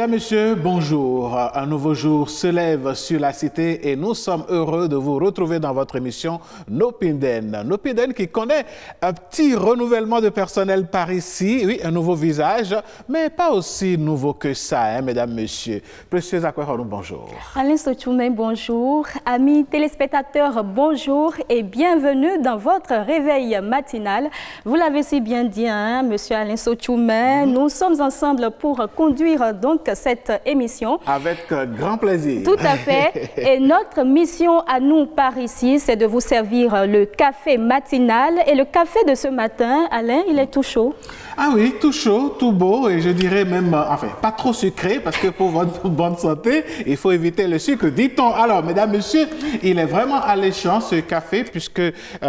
Mesdames, Messieurs, bonjour. Un nouveau jour se lève sur la cité et nous sommes heureux de vous retrouver dans votre émission Nopiden. Nopiden qui connaît un petit renouvellement de personnel par ici, oui, un nouveau visage, mais pas aussi nouveau que ça, hein, Mesdames, Messieurs. Précieux Akwehonou, bonjour. Alain Sochoumé, bonjour. Amis téléspectateurs, bonjour et bienvenue dans votre réveil matinal. Vous l'avez si bien dit, hein, Monsieur Alain Sochoumé, nous sommes ensemble pour conduire donc cette émission. Avec grand plaisir. Tout à fait. Et notre mission à nous par ici, c'est de vous servir le café matinal. Et le café de ce matin, Alain, il est tout chaud. Ah oui, tout chaud, tout beau et je dirais même, enfin, pas trop sucré parce que pour votre bonne santé, il faut éviter le sucre, dit-on. Alors, mesdames, messieurs, il est vraiment alléchant ce café puisque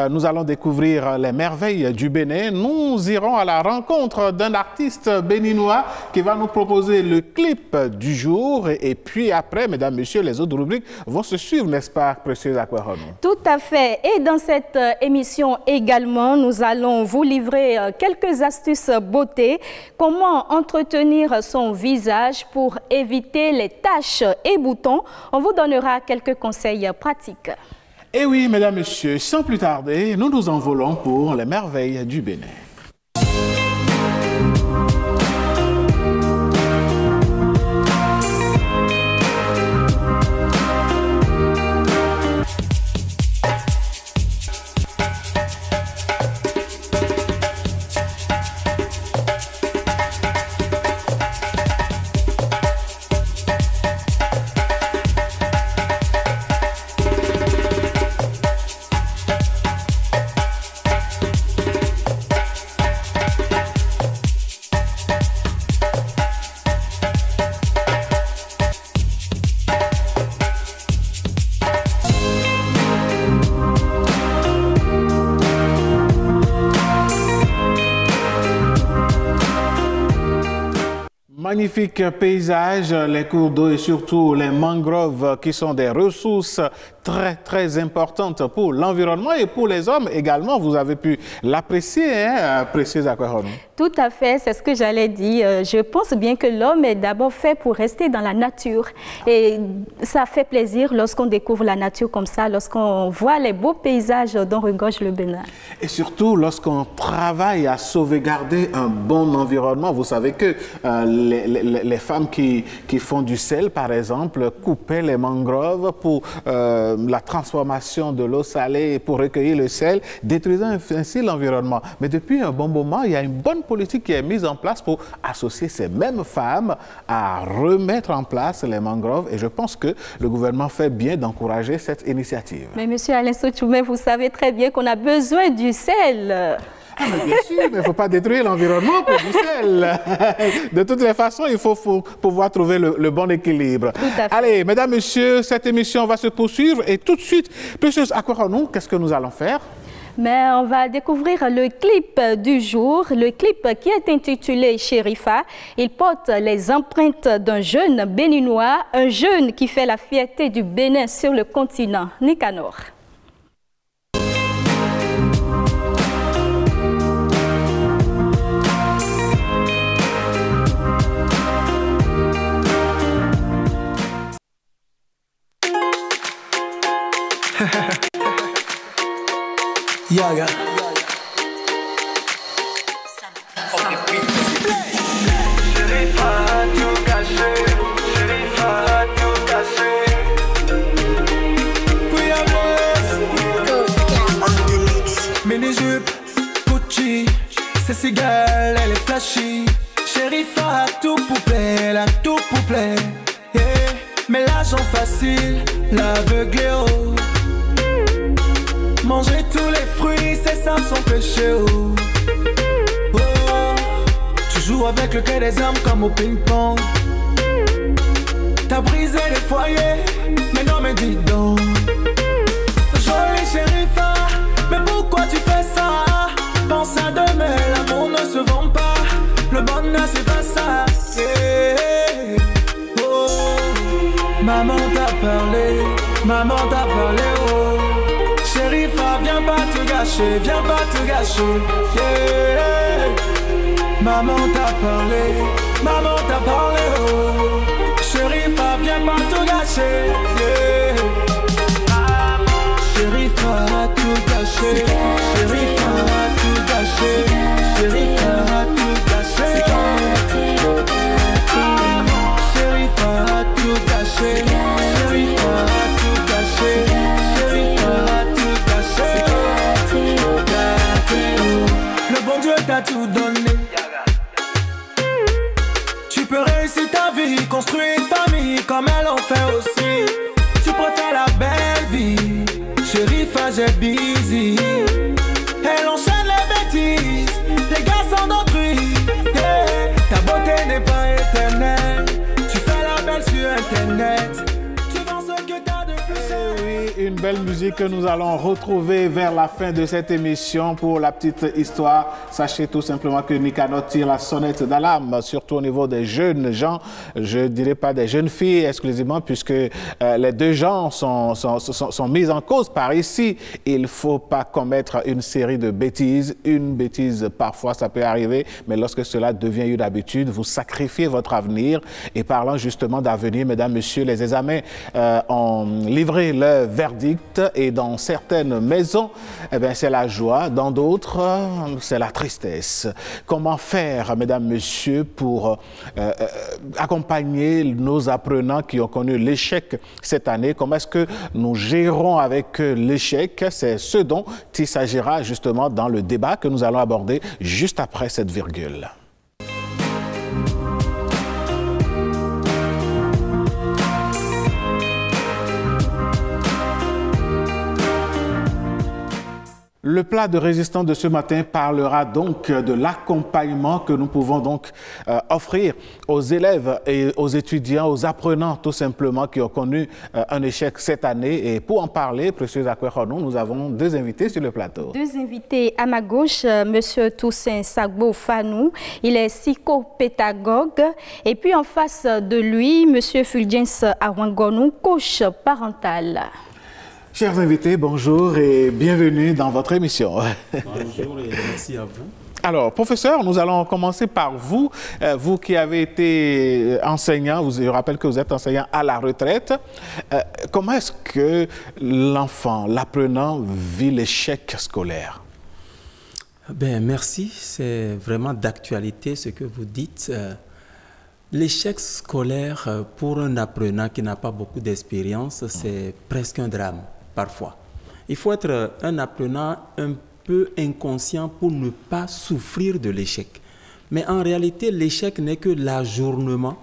nous allons découvrir les merveilles du Bénin. Nous irons à la rencontre d'un artiste béninois qui va nous proposer le clip du jour et puis après, mesdames, messieurs, les autres rubriques vont se suivre, n'est-ce pas, précieuse Akwehonou? Tout à fait. Et dans cette émission également, nous allons vous livrer quelques astuces beauté, comment entretenir son visage pour éviter les taches et boutons. On vous donnera quelques conseils pratiques. Et oui, mesdames, messieurs, sans plus tarder, nous nous envolons pour les merveilles du Bénin. Magnifique paysage, les cours d'eau et surtout les mangroves qui sont des ressources très importantes pour l'environnement et pour les hommes également. Vous avez pu l'apprécier, hein, précieuse Akwehonou? Tout à fait, c'est ce que j'allais dire. Je pense bien que l'homme est d'abord fait pour rester dans la nature. Et ça fait plaisir lorsqu'on découvre la nature comme ça, lorsqu'on voit les beaux paysages dont regorge le Bénin. Et surtout lorsqu'on travaille à sauvegarder un bon environnement. Vous savez que les femmes qui font du sel, par exemple, coupaient les mangroves pour la transformation de l'eau salée pour recueillir le sel, détruisant ainsi l'environnement. Mais depuis un bon moment, il y a une bonne politique qui est mise en place pour associer ces mêmes femmes à remettre en place les mangroves. Et je pense que le gouvernement fait bien d'encourager cette initiative. Mais monsieur Alain Sochoumé, vous savez très bien qu'on a besoin du sel. Ah, mais bien sûr, mais il ne faut pas détruire l'environnement pour du sel. De toutes les façons, il faut pouvoir trouver le bon équilibre. Allez, mesdames, messieurs, cette émission va se poursuivre et tout de suite, précieuse Akwehonou, qu'est-ce que nous allons faire? Mais on va découvrir le clip du jour, le clip qui est intitulé Chérifa. Il porte les empreintes d'un jeune béninois, un jeune qui fait la fierté du Bénin sur le continent, Nicanor. Yaga. Chérifa tout caché, Chérifa tout caché. We are blessed. Mini-jupe, Gucci, c'est cigale, elle est flashy. Chérifa tout poupée, la tout poupée. Yeah. Mais l'argent facile, l'aveuglé haut. Manger tous les fruits, c'est ça son péché. Oh. Oh. Tu joues avec le quai des hommes comme au ping-pong. T'as brisé les foyers, mais non mais dis donc. Jolie Chérifa, mais pourquoi tu fais ça? Pense à demain, l'amour ne se vend pas. Le bonheur c'est pas ça. Yeah. Oh. Maman t'a parlé, oh. Chérifa, viens pas te gâcher, yeah. Maman t'a parlé, oh. Sherifa, viens pas tout gâcher, yeah. Sherifa a tout gâché, Sherifa a tout gâché, Sherifa a tout gâché, Sherifa a tout gâché, Sherifa a tout gâché, Sherifa a tout gâché. Le bon Dieu t'a tout donné. Tu peux réussir ta vie, construire une famille comme elle en fait aussi. Tu préfères la belle vie. Sherifa, j'ai busy. Elle enchaîne les bêtises, les garçons d'autrui, yeah. Ta beauté n'est pas éternelle. Tu fais la belle sur internet. Tu vends ce que t'as de plus cher. Oui, une belle musique que nous allons retrouver vers la fin de cette émission. Pour la petite histoire, sachez tout simplement que Nicanor tire la sonnette d'alarme, surtout au niveau des jeunes gens. Je ne dirais pas des jeunes filles exclusivement, puisque les deux genres sont mis en cause par ici. Il ne faut pas commettre une série de bêtises. Une bêtise, parfois, ça peut arriver, mais lorsque cela devient une habitude, vous sacrifiez votre avenir. Et parlant justement d'avenir, mesdames, messieurs, les examens ont livré le verdict, et dans certaines maisons, eh bien, c'est la joie, dans d'autres, c'est la tristesse. Comment faire, mesdames, messieurs, pour accompagner nos apprenants qui ont connu l'échec cette année? Comment est-ce que nous gérons avec l'échec? C'est ce dont il s'agira justement dans le débat que nous allons aborder juste après cette virgule. Le plat de résistance de ce matin parlera donc de l'accompagnement que nous pouvons donc offrir aux élèves et aux étudiants, aux apprenants tout simplement qui ont connu un échec cette année. Et pour en parler, Précieuse Akwehonou, nous avons deux invités sur le plateau. Deux invités à ma gauche, M. Toussaint Sagbo Fanou, il est psychopédagogue. Et puis en face de lui, M. Fulgence Awangonou, coach parental. Chers invités, bonjour et bienvenue dans votre émission. Bonjour et merci à vous. Alors, professeur, nous allons commencer par vous. Vous qui avez été enseignant, je rappelle que vous êtes enseignant à la retraite. Comment est-ce que l'enfant, l'apprenant, vit l'échec scolaire? Ben, merci, c'est vraiment d'actualité ce que vous dites. L'échec scolaire pour un apprenant qui n'a pas beaucoup d'expérience, c'est presque un drame. Parfois. Il faut être un apprenant un peu inconscient pour ne pas souffrir de l'échec. Mais en réalité, l'échec n'est que l'ajournement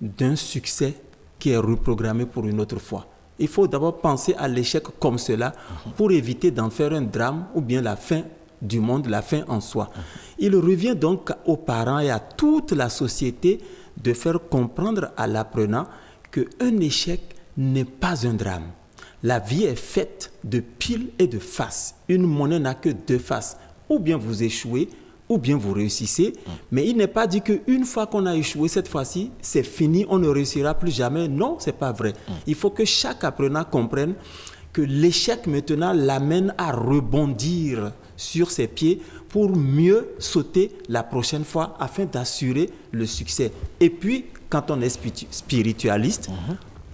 d'un succès qui est reprogrammé pour une autre fois. Il faut d'abord penser à l'échec comme cela pour éviter d'en faire un drame ou bien la fin du monde, la fin en soi. Il revient donc aux parents et à toute la société de faire comprendre à l'apprenant qu'un échec n'est pas un drame. La vie est faite de piles et de faces. Une monnaie n'a que deux faces. Ou bien vous échouez, ou bien vous réussissez. Mais il n'est pas dit qu'une fois qu'on a échoué, cette fois-ci, c'est fini, on ne réussira plus jamais. Non, ce n'est pas vrai. Il faut que chaque apprenant comprenne que l'échec maintenant l'amène à rebondir sur ses pieds pour mieux sauter la prochaine fois afin d'assurer le succès. Et puis, quand on est spiritualiste,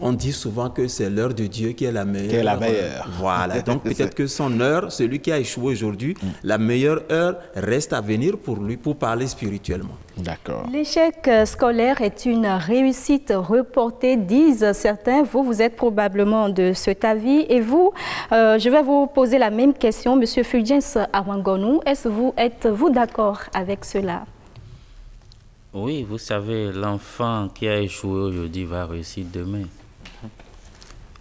on dit souvent que c'est l'heure de Dieu qui est la meilleure. Qui est la meilleure. Voilà, donc peut-être que son heure, celui qui a échoué aujourd'hui, la meilleure heure reste à venir pour lui, pour parler spirituellement. D'accord. L'échec scolaire est une réussite reportée, disent certains. Vous êtes probablement de cet avis. Et vous, je vais vous poser la même question, M. Fulgence Awangonou. Êtes-vous d'accord avec cela? Oui, vous savez, l'enfant qui a échoué aujourd'hui va réussir demain.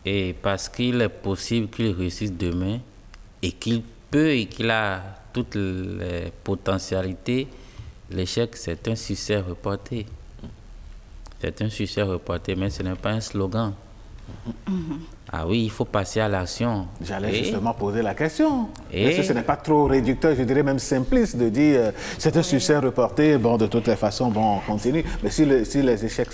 Et parce qu'il est possible qu'il réussisse demain et qu'il peut et qu'il a toutes les potentialités, l'échec, c'est un succès reporté. C'est un succès reporté, mais ce n'est pas un slogan. Ah oui, il faut passer à l'action. J'allais justement poser la question. Et... Est-ce que ce n'est pas trop réducteur, je dirais même simpliste, de dire c'est un succès reporté, bon, de toutes les façons, bon, on continue. Mais si les échecs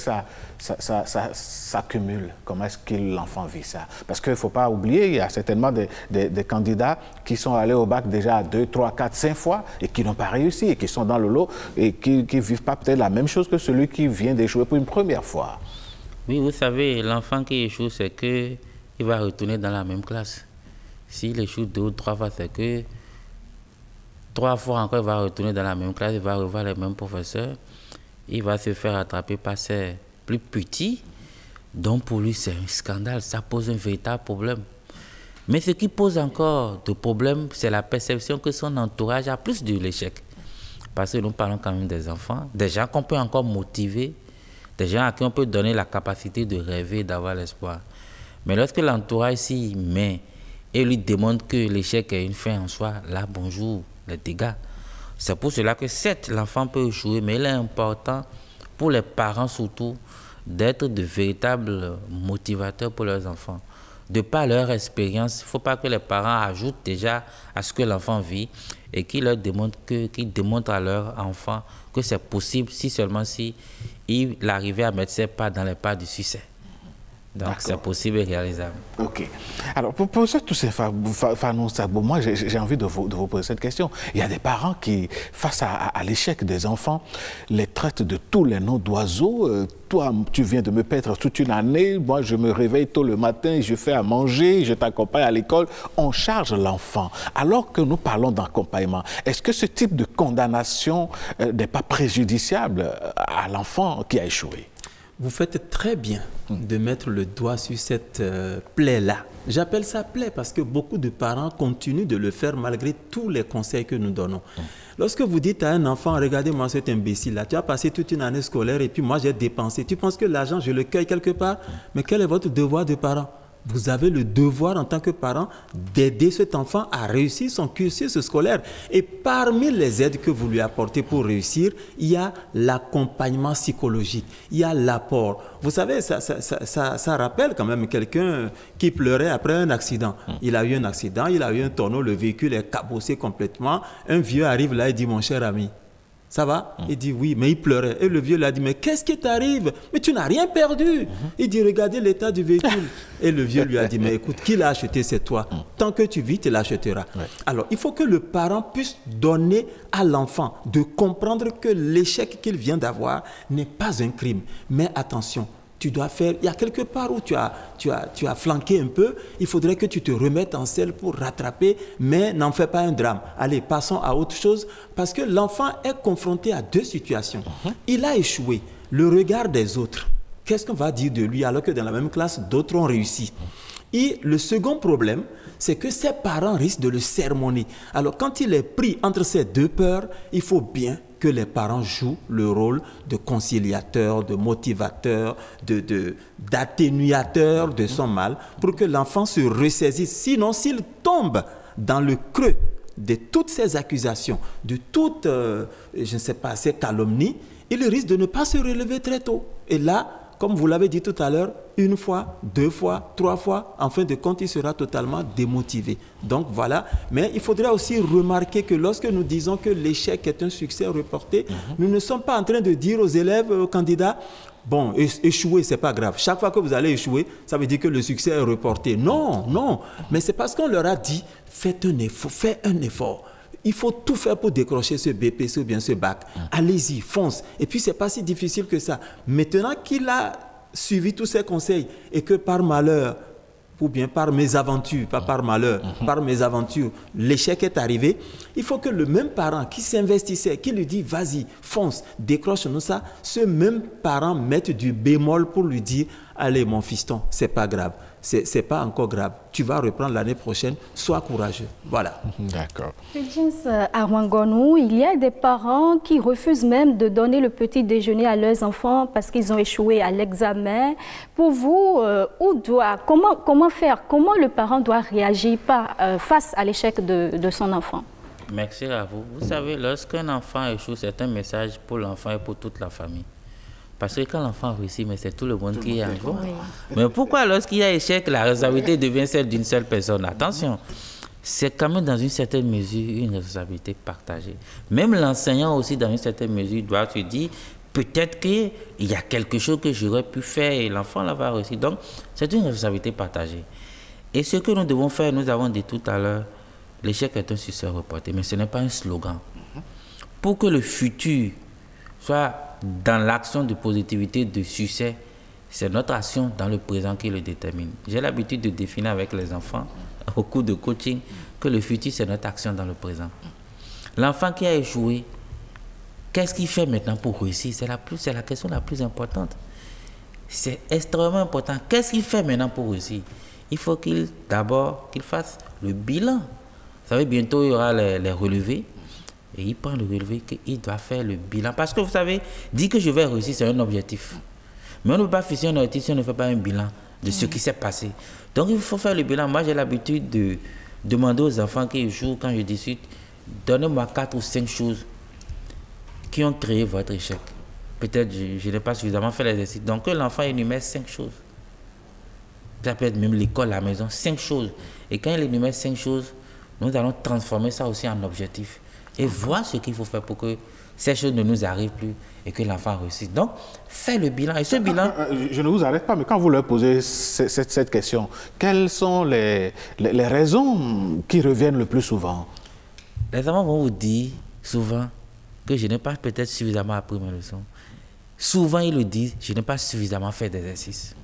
s'accumulent, comment est-ce que l'enfant vit ça? Parce qu'il ne faut pas oublier, il y a certainement des candidats qui sont allés au bac déjà 2, 3, 4, 5 fois et qui n'ont pas réussi et qui sont dans le lot et qui ne vivent pas peut-être la même chose que celui qui vient d'échouer pour une première fois. Oui, vous savez, l'enfant qui échoue, c'est qu'il va retourner dans la même classe. S'il échoue 2 ou 3 fois, c'est que 3 fois encore, il va retourner dans la même classe, il va revoir les mêmes professeurs, il va se faire attraper par ses plus petits. Donc pour lui, c'est un scandale, ça pose un véritable problème. Mais ce qui pose encore de problème, c'est la perception que son entourage a plus de l'échec. Parce que nous parlons quand même des enfants, des gens qu'on peut encore motiver, des gens à qui on peut donner la capacité de rêver, d'avoir l'espoir. Mais lorsque l'entourage s'y met et lui démontre que l'échec est une fin en soi, là, bonjour, les dégâts. C'est pour cela que certes, l'enfant peut échouer, mais il est important pour les parents surtout d'être de véritables motivateurs pour leurs enfants. De par leur expérience, il ne faut pas que les parents ajoutent déjà à ce que l'enfant vit et qu'ils démontrent à leur enfant que c'est possible si seulement si il arrivait à mettre ses pas dans les pas du succès. Donc c'est possible et réalisable. Ok. Alors pour poser tous ces Fanou Sagbo, moi j'ai envie de vous poser cette question. Il y a des parents qui, face à l'échec des enfants, les traitent de tous les noms d'oiseaux. Toi, tu viens de me paître toute une année, moi je me réveille tôt le matin, je fais à manger, je t'accompagne à l'école. On charge l'enfant. Alors que nous parlons d'accompagnement, est-ce que ce type de condamnation n'est pas préjudiciable à l'enfant qui a échoué? Vous faites très bien de mettre le doigt sur cette plaie-là. J'appelle ça plaie parce que beaucoup de parents continuent de le faire malgré tous les conseils que nous donnons. Lorsque vous dites à un enfant, regardez-moi cet imbécile-là, tu as passé toute une année scolaire et puis moi j'ai dépensé. Tu penses que l'argent, je le cueille quelque part? Mais quel est votre devoir de parent? Vous avez le devoir en tant que parent d'aider cet enfant à réussir son cursus scolaire. Et parmi les aides que vous lui apportez pour réussir, il y a l'accompagnement psychologique, il y a l'apport. Vous savez, ça rappelle quand même quelqu'un qui pleurait après un accident. Il a eu un accident, il a eu un tonneau, le véhicule est cabossé complètement. Un vieux arrive là et dit, mon cher ami, ça va? Il dit oui, mais il pleurait. Et le vieux lui a dit, mais qu'est-ce qui t'arrive? Mais tu n'as rien perdu. Il dit, regardez l'état du véhicule. Et le vieux lui a dit, mais écoute, qui l'a acheté, c'est toi. Tant que tu vis, tu l'achèteras. Alors, il faut que le parent puisse donner à l'enfant de comprendre que l'échec qu'il vient d'avoir n'est pas un crime. Mais attention, tu dois faire, il y a quelque part où tu as flanqué un peu, il faudrait que tu te remettes en selle pour rattraper, mais n'en fais pas un drame. Allez, passons à autre chose, parce que l'enfant est confronté à 2 situations. Il a échoué, le regard des autres. Qu'est-ce qu'on va dire de lui alors que dans la même classe, d'autres ont réussi? Et le second problème, c'est que ses parents risquent de le sermonner. Alors, quand il est pris entre ces 2 peurs, il faut bien que les parents jouent le rôle de conciliateur, de motivateur, d'atténuateur de son mal pour que l'enfant se ressaisisse. Sinon, s'il tombe dans le creux de toutes ces accusations, de toutes, je ne sais pas, ces calomnies, il risque de ne pas se relever très tôt. Et là, comme vous l'avez dit tout à l'heure, 1 fois, 2 fois, 3 fois, en fin de compte, il sera totalement démotivé. Donc voilà, mais il faudra aussi remarquer que lorsque nous disons que l'échec est un succès reporté, nous ne sommes pas en train de dire aux élèves, aux candidats, bon, échouer, c'est pas grave. Chaque fois que vous allez échouer, ça veut dire que le succès est reporté. Non, non, mais c'est parce qu'on leur a dit, faites un effort. Il faut tout faire pour décrocher ce BPC ou bien ce bac. Allez-y, fonce. Et puis, ce n'est pas si difficile que ça. Maintenant qu'il a suivi tous ces conseils et que par malheur, ou bien par mésaventure, pas par malheur, par mésaventure, l'échec est arrivé, il faut que le même parent qui s'investissait, qui lui dit, vas-y, fonce, décroche-nous ça, ce même parent mette du bémol pour lui dire, allez, mon fiston, c'est pas grave. C'est pas encore grave. Tu vas reprendre l'année prochaine. Sois courageux. Voilà. D'accord. À Ouangonu, il y a des parents qui refusent même de donner le petit déjeuner à leurs enfants parce qu'ils ont échoué à l'examen. Pour vous, comment faire? Comment le parent doit réagir face à l'échec de son enfant? Merci à vous. Vous savez, lorsqu'un enfant échoue, c'est un message pour l'enfant et pour toute la famille. Parce que quand l'enfant réussit, mais c'est tout le monde qui est en joie. Mais pourquoi lorsqu'il y a échec, la responsabilité devient celle d'une seule personne? Attention, c'est quand même dans une certaine mesure une responsabilité partagée. Même l'enseignant aussi, dans une certaine mesure, doit se dire, peut-être qu'il y a quelque chose que j'aurais pu faire et l'enfant va réussir. Donc, c'est une responsabilité partagée. Et ce que nous devons faire, nous avons dit tout à l'heure, l'échec est un succès reporté, mais ce n'est pas un slogan. Pour que le futur soit dans l'action de positivité, de succès, c'est notre action dans le présent qui le détermine. J'ai l'habitude de définir avec les enfants, au cours de coaching, que le futur, c'est notre action dans le présent. L'enfant qui a échoué, qu'est-ce qu'il fait maintenant pour réussir? C'est la question la plus importante. C'est extrêmement important. Qu'est-ce qu'il fait maintenant pour réussir? Il faut d'abord qu'il fasse le bilan. Vous savez, bientôt, il y aura les relevés. Et il prend le relevé qu'il doit faire le bilan. Parce que vous savez, dire que je vais réussir, c'est un objectif. Mais on ne peut pas fixer un objectif si on ne fait pas un bilan de ce qui s'est passé. Donc, il faut faire le bilan. Moi, j'ai l'habitude de demander aux enfants qui jouent, quand je discute, donnez-moi 4 ou 5 choses qui ont créé votre échec. Peut-être je n'ai pas suffisamment fait l'exercice. Donc, que l'enfant énumère 5 choses. Ça peut être même l'école, la maison, 5 choses. Et quand il énumère 5 choses, nous allons transformer ça aussi en objectif. Et voir ce qu'il faut faire pour que ces choses ne nous arrivent plus et que l'enfant réussisse. Donc, fais le bilan. Et ce bilan... Je ne vous arrête pas, mais quand vous leur posez cette question, quelles sont les raisons qui reviennent le plus souvent? Les enfants vont vous dire souvent que je n'ai pas peut-être suffisamment appris mes leçons. Souvent, ils le disent, je n'ai pas suffisamment fait d'exercice.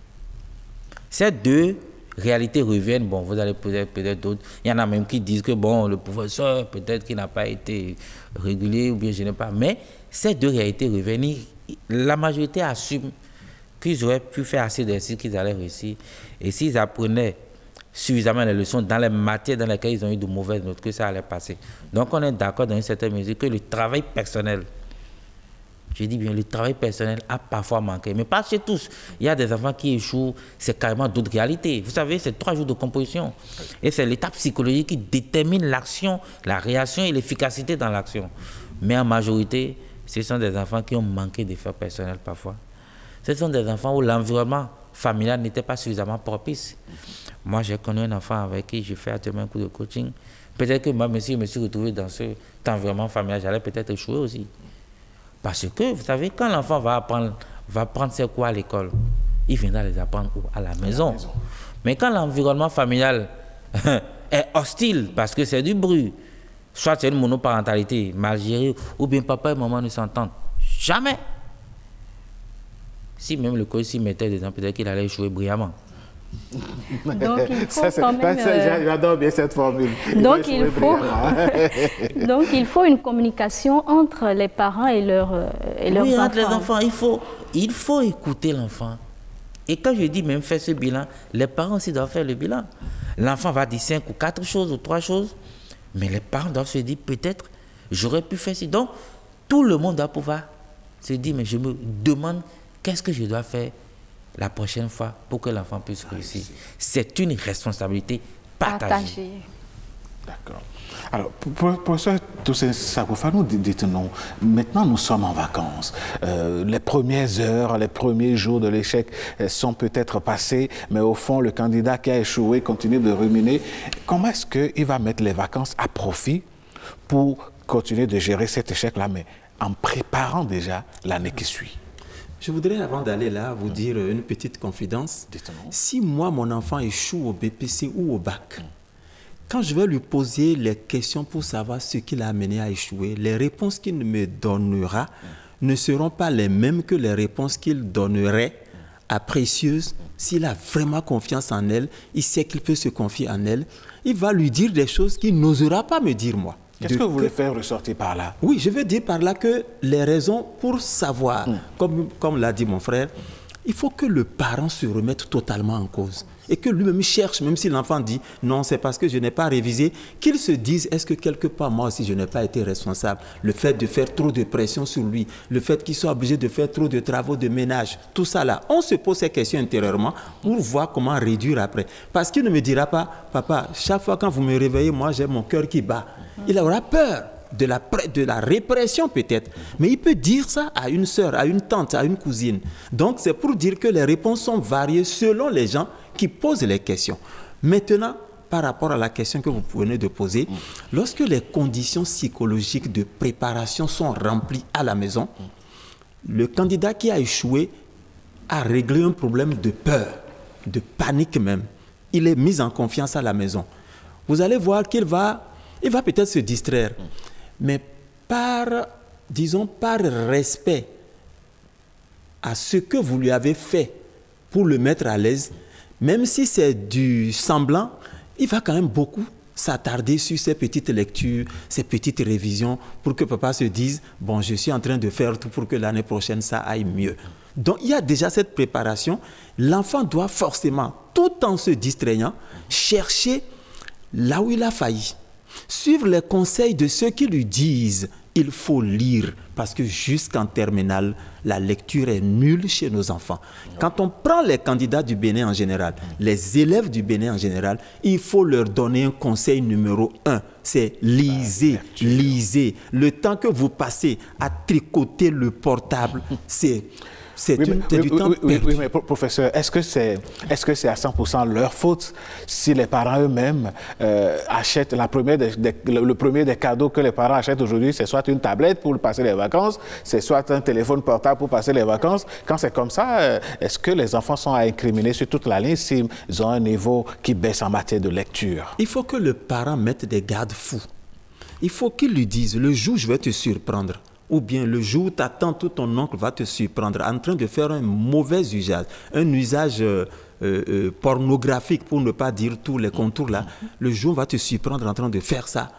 Ces deux réalités reviennent. Bon, vous allez poser peut-être d'autres. Il y en a même qui disent que, bon, le professeur, peut-être qu'il n'a pas été régulier ou bien je n'ai pas. Mais ces deux réalités reviennent. La majorité assume qu'ils auraient pu faire assez d'exercices, qu'ils allaient réussir. Et s'ils apprenaient suffisamment les leçons dans les matières dans lesquelles ils ont eu de mauvaises notes, que ça allait passer. Donc, on est d'accord dans une certaine mesure que le travail personnel, je dis bien, le travail personnel a parfois manqué. Mais pas chez tous. Il y a des enfants qui échouent, c'est carrément d'autres réalités. Vous savez, c'est 3 jours de composition. Et c'est l'état psychologique qui détermine l'action, la réaction et l'efficacité dans l'action. Mais en majorité, ce sont des enfants qui ont manqué d'efforts personnels parfois. Ce sont des enfants où l'environnement familial n'était pas suffisamment propice. Moi, j'ai connu un enfant avec qui j'ai fait actuellement un cours de coaching. Peut-être que moi, si je me suis retrouvé dans cet environnement familial, j'allais peut-être échouer aussi. Parce que, vous savez, quand l'enfant va prendre ses cours à l'école, il viendra les apprendre à la maison. Mais quand l'environnement familial est hostile, parce que c'est du bruit, soit c'est une monoparentalité mal gérée, ou bien papa et maman ne s'entendent jamais. Si même le coach s'y mettait dedans, peut-être qu'il allait échouer brillamment. Donc, il faut quand même... J'adore bien cette formule. Donc, il faut une communication entre les parents et leurs enfants. Entre les enfants, il faut écouter l'enfant. Et quand je dis même faire ce bilan, les parents aussi doivent faire le bilan. L'enfant va dire 5 ou 4 choses ou 3 choses, mais les parents doivent se dire peut-être j'aurais pu faire ci. Donc, tout le monde doit pouvoir se dire mais je me demande qu'est-ce que je dois faire la prochaine fois pour que l'enfant puisse réussir. C'est une responsabilité partagée. D'accord. Alors, professeur Toussaint Sakoufanou, dites-nous, maintenant nous sommes en vacances. Les premières heures, les premiers jours de l'échec sont peut-être passés, mais au fond, le candidat qui a échoué continue de ruminer. Comment est-ce qu'il va mettre les vacances à profit pour continuer de gérer cet échec-là, mais en préparant déjà l'année qui suit? Je voudrais, avant d'aller là, vous dire une petite confidence. Si moi, mon enfant échoue au BPC ou au bac, quand je vais lui poser les questions pour savoir ce qui l'a amené à échouer, les réponses qu'il me donnera ne seront pas les mêmes que les réponses qu'il donnerait à Précieuse. S'il a vraiment confiance en elle, il sait qu'il peut se confier en elle, il va lui dire des choses qu'il n'osera pas me dire moi. Qu'est-ce que vous voulez faire ressortir par là? Oui, je veux dire par là que les raisons pour savoir, comme l'a dit mon frère, il faut que le parent se remette totalement en cause. Et que lui-même cherche, même si l'enfant dit « non, c'est parce que je n'ai pas révisé », qu'il se dise « est-ce que quelque part, moi aussi, je n'ai pas été responsable ?» Le fait de faire trop de pression sur lui, le fait qu'il soit obligé de faire trop de travaux de ménage, tout ça là, on se pose ces questions intérieurement pour voir comment réduire après. Parce qu'il ne me dira pas « papa, chaque fois quand vous me réveillez, moi j'ai mon cœur qui bat ». Il aura peur de la répression peut-être, mais il peut dire ça à une sœur, à une tante, à une cousine. Donc c'est pour dire que les réponses sont variées selon les gens qui posent les questions. Maintenant, par rapport à la question que vous venez de poser, lorsque les conditions psychologiques de préparation sont remplies à la maison, le candidat qui a échoué a réglé un problème de peur, de panique même. Il est mis en confiance à la maison. Vous allez voir qu'il va peut-être se distraire, mais par respect à ce que vous lui avez fait pour le mettre à l'aise, même si c'est du semblant, il va quand même beaucoup s'attarder sur ces petites lectures, ces petites révisions, pour que papa se dise, bon, je suis en train de faire tout pour que l'année prochaine, ça aille mieux. Donc, il y a déjà cette préparation. L'enfant doit forcément, tout en se distrayant, chercher là où il a failli. Suivre les conseils de ceux qui lui disent il faut lire, parce que jusqu'en terminale, la lecture est nulle chez nos enfants. Quand on prend les candidats du Bénin en général, les élèves du Bénin en général, il faut leur donner un conseil numéro 1, c'est lisez, lisez. Le temps que vous passez à tricoter le portable, c'est du temps perdu. Oui, mais professeur, est-ce que c'est à 100% leur faute si les parents eux-mêmes achètent le premier des cadeaux que les parents achètent aujourd'hui, c'est soit une tablette pour passer les vacances, c'est soit un téléphone portable pour passer les vacances. Quand c'est comme ça, est-ce que les enfants sont à incriminer sur toute la ligne s'ils ont un niveau qui baisse en matière de lecture? Il faut que le parent mette des garde-fous. Il faut qu'il lui dise, le jour où je vais te surprendre, ou bien le jour où ta tante ou ton oncle va te surprendre en train de faire un mauvais usage, un usage pornographique, pour ne pas dire tous les contours là, le jour où on va te surprendre en train de faire ça,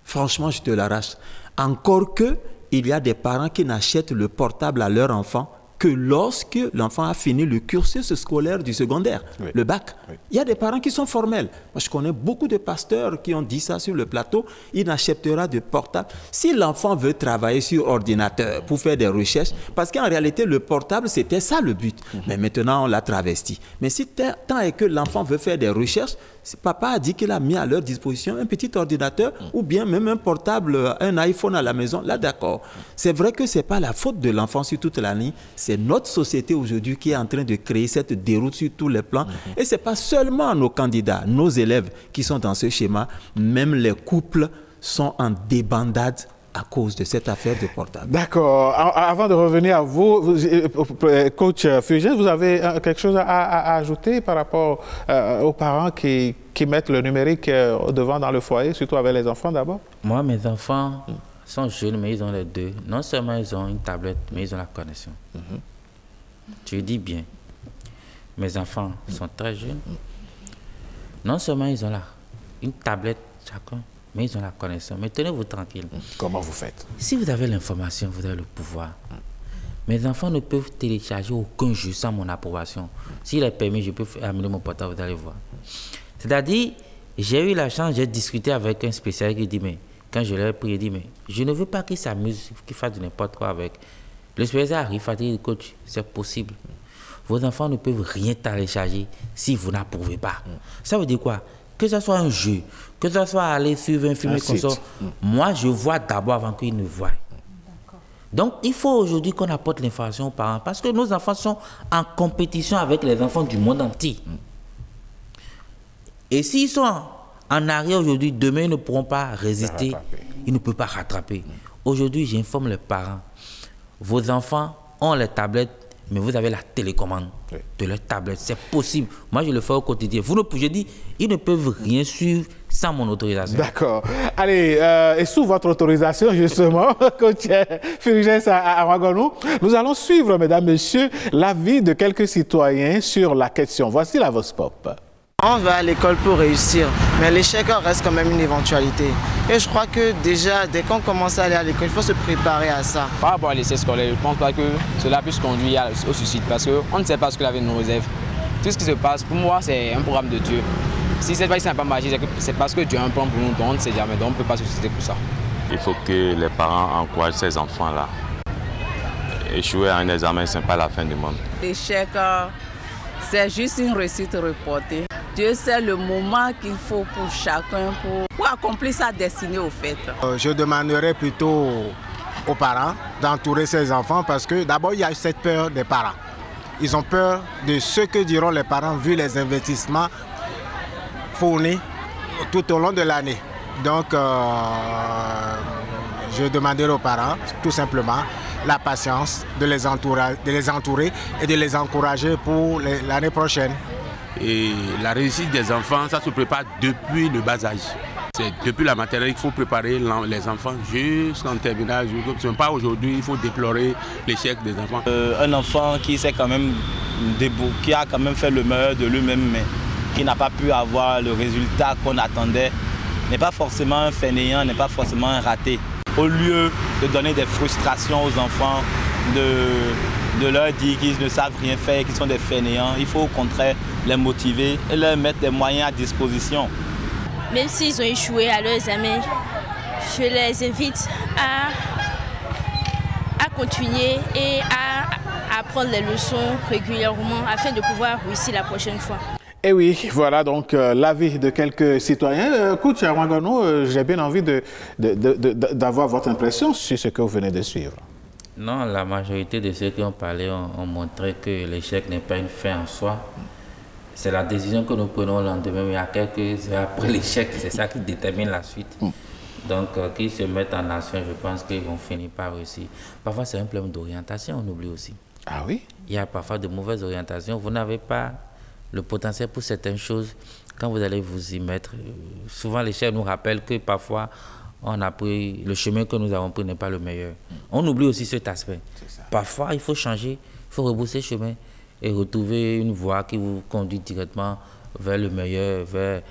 franchement, je te l'arrache. Encore que, il y a des parents qui n'achètent le portable à leur enfant que lorsque l'enfant a fini le cursus scolaire du secondaire, le bac. Oui. Il y a des parents qui sont formels. Moi, je connais beaucoup de pasteurs qui ont dit ça sur le plateau. Il n'achètera de portable. Si l'enfant veut travailler sur ordinateur pour faire des recherches, parce qu'en réalité, le portable, c'était ça le but. Mais maintenant, on l'a travesti. Mais si tant est que l'enfant veut faire des recherches, papa a dit qu'il a mis à leur disposition un petit ordinateur ou bien même un portable, un iPhone à la maison. Là, d'accord. C'est vrai que ce n'est pas la faute de l'enfant sur toute la ligne. C'est notre société aujourd'hui qui est en train de créer cette déroute sur tous les plans. Et ce n'est pas seulement nos candidats, nos élèves qui sont dans ce schéma. Même les couples sont en débandade à cause de cette affaire de portable. D'accord. Avant de revenir à vous, coach Furigène, vous avez quelque chose à ajouter par rapport aux parents qui mettent le numérique au devant dans le foyer, surtout avec les enfants d'abord? Moi, mes enfants sont jeunes, mais ils ont les deux. Non seulement ils ont une tablette, mais ils ont la connexion. Je dis bien, mes enfants sont très jeunes. Non seulement ils ont une tablette chacun, mais ils ont la connexion. Mais tenez-vous tranquille. Comment vous faites? Si vous avez l'information, vous avez le pouvoir. Mes enfants ne peuvent télécharger aucun jeu sans mon approbation. S'il est permis, je peux amener mon portable, vous allez voir. C'est-à-dire, j'ai eu la chance, j'ai discuté avec un spécialiste qui dit, mais quand je l'ai pris, il dit, mais je ne veux pas qu'il s'amuse, qu'il fasse n'importe quoi avec. Le spécialiste arrive, il dit, coach, c'est possible. Vos enfants ne peuvent rien télécharger si vous n'approuvez pas. Ça veut dire quoi? Que ce soit un jeu, que ce soit aller suivre un film comme ça, moi je vois d'abord avant qu'ils ne voient. Donc il faut aujourd'hui qu'on apporte l'information aux parents parce que nos enfants sont en compétition avec les enfants du monde entier. Et s'ils sont en arrière aujourd'hui, demain ils ne pourront pas résister, ils ne peuvent pas rattraper. Aujourd'hui j'informe les parents, vos enfants ont les tablettes, mais vous avez la télécommande de leur tablette. C'est possible. Moi, je le fais au quotidien. Vous ne pouvez dire, ils ne peuvent rien suivre sans mon autorisation. D'accord. Allez, et sous votre autorisation, justement, coach Furigène à Ouaganou, nous allons suivre, mesdames, messieurs, l'avis de quelques citoyens sur la question. Voici la Vox Pop. On va à l'école pour réussir, mais l'échec reste quand même une éventualité. Et je crois que déjà, dès qu'on commence à aller à l'école, il faut se préparer à ça. Par rapport à l'essai scolaire, je ne pense pas que cela puisse conduire au suicide parce qu'on ne sait pas ce que l'avenir nous réserve. Tout ce qui se passe, pour moi, c'est un programme de Dieu. Si cette fois-ci n'a pas marché, c'est parce que Dieu a un plan pour nous, donc on ne sait jamais, donc on ne peut pas se suicider pour ça. Il faut que les parents encouragent ces enfants-là. Échouer à un examen, ce n'est pas la fin du monde. L'échec, c'est juste une réussite reportée. Dieu sait le moment qu'il faut pour chacun pour accomplir sa destinée au fait. Je demanderais plutôt aux parents d'entourer ses enfants parce que d'abord il y a cette peur des parents. Ils ont peur de ce que diront les parents vu les investissements fournis tout au long de l'année. Donc je demanderai aux parents tout simplement la patience de les entourer et de les encourager pour l'année prochaine. Et la réussite des enfants, ça se prépare depuis le bas âge. C'est depuis la maternelle qu'il faut préparer les enfants jusqu'en terminale. Pas aujourd'hui, il faut déplorer l'échec des enfants. Un enfant qui a quand même fait le meilleur de lui-même, mais qui n'a pas pu avoir le résultat qu'on attendait, n'est pas forcément un fainéant, n'est pas forcément un raté. Au lieu de donner des frustrations aux enfants, de leur dire qu'ils ne savent rien faire, qu'ils sont des fainéants, il faut au contraire les motiver et leur mettre des moyens à disposition. Même s'ils ont échoué à leurs examens, je les invite à continuer et à apprendre les leçons régulièrement afin de pouvoir réussir la prochaine fois. Et oui, voilà donc l'avis de quelques citoyens. Écoute, Wangano, j'ai bien envie d'avoir votre impression sur ce que vous venez de suivre. Non, la majorité de ceux qui ont parlé ont montré que l'échec n'est pas une fin en soi. C'est la décision que nous prenons le lendemain, mais il y a quelques heures après l'échec, c'est ça qui détermine la suite. Donc, qu'ils se mettent en action, je pense qu'ils vont finir par réussir. Parfois, c'est un problème d'orientation, on oublie aussi. Ah oui? Il y a parfois de mauvaises orientations. Vous n'avez pas le potentiel pour certaines choses. Quand vous allez vous y mettre, souvent l'échec nous rappelle que parfois, on a pris, le chemin que nous avons pris n'est pas le meilleur. On oublie aussi cet aspect. Parfois, il faut changer, il faut rebrousser chemin et retrouver une voie qui vous conduit directement vers le meilleur, vers